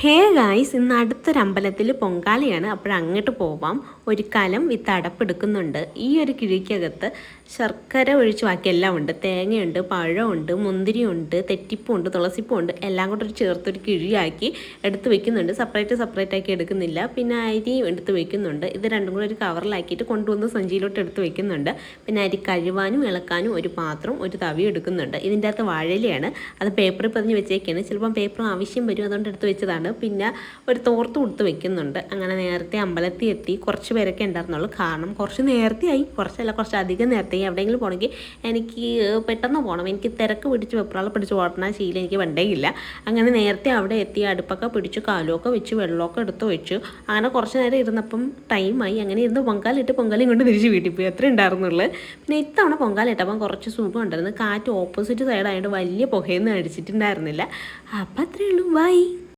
Hey guys, ഇന്ന് അടുത്തൊരു അമ്പലത്തിൽ പൊങ്കാലയാണ്. അപ്പോഴങ്ങോട്ട് പോവാം. ഒരു കലം വിത്ത് അടപ്പെടുക്കുന്നുണ്ട്. ഈ ഒരു കിഴിക്കകത്ത് ശർക്കര ഒഴിച്ച് ബാക്കിയെല്ലാം ഉണ്ട്. തേങ്ങയുണ്ട്, പഴമുണ്ട്, മുന്തിരിയുണ്ട്, തെറ്റിപ്പുണ്ട്, തുളസിപ്പുണ്ട്, എല്ലാം കൂടെ ചേർത്തൊരു കിഴിയാക്കി എടുത്ത് വെക്കുന്നുണ്ട്. സെപ്പറേറ്റ് ആക്കി എടുക്കുന്നില്ല. പിന്നെ അരിയും എടുത്ത് വെക്കുന്നുണ്ട്. ഇത് രണ്ടും കൂടെ ഒരു കവറിലാക്കിയിട്ട് കൊണ്ടുവന്ന് സഞ്ചിയിലോട്ട് എടുത്ത് വെക്കുന്നുണ്ട്. പിന്നെ അരി കഴുവാനും ഇളക്കാനും ഒരു പാത്രം, ഒരു തവി എടുക്കുന്നുണ്ട്. ഇതിൻ്റെ അകത്ത് വാഴയിലയാണ്. അത് പേപ്പറിൽ പതിഞ്ഞ് വെച്ചേക്കാണ്. ചിലപ്പം പേപ്പർ ആവശ്യം വരും, അതുകൊണ്ട് എടുത്ത് വെച്ചതാണ്. പിന്നെ ഒരു തോർത്ത് കൊടുത്ത് വെക്കുന്നുണ്ട്. അങ്ങനെ നേരത്തെ അമ്പലത്തിൽ എത്തി. കുറച്ച് പേരൊക്കെ ഉണ്ടായിരുന്നുള്ളൂ. കാരണം കുറച്ച് നേരത്തെ ആയി, കുറച്ച് അധികം നേരത്തെ ആയി. എവിടെയെങ്കിലും പോകണമെങ്കിൽ എനിക്ക് പെട്ടെന്ന് പോകണം. എനിക്ക് തിരക്ക് പിടിച്ച് വെപ്രാളം പിടിച്ച് ഓടണ ശീലം എനിക്ക് പണ്ടേയില്ല. അങ്ങനെ നേരത്തെ അവിടെ എത്തി. അടുപ്പൊക്കെ പിടിച്ച് കാലുമൊക്കെ വെച്ച് വെള്ളമൊക്കെ എടുത്ത് വെച്ചു. അങ്ങനെ കുറച്ച് നേരം ഇരുന്നപ്പം ടൈമായി. അങ്ങനെ ഇരുന്ന് പൊങ്കാലയും കൊണ്ട് തിരിച്ച് വീട്ടിൽ പോയി. അത്രയും ഉണ്ടായിരുന്നുള്ളൂ. പിന്നെ ഇത്തവണ പൊങ്കാലിട്ടപ്പം കുറച്ച് സുഖം ഉണ്ടായിരുന്നു. കാറ്റ് ഓപ്പോസിറ്റ് സൈഡായതുകൊണ്ട് വലിയ പുകയൊന്നും അടിച്ചിട്ടുണ്ടായിരുന്നില്ല. അപ്പം അത്രയേ ഉള്ളൂ. ബൈ.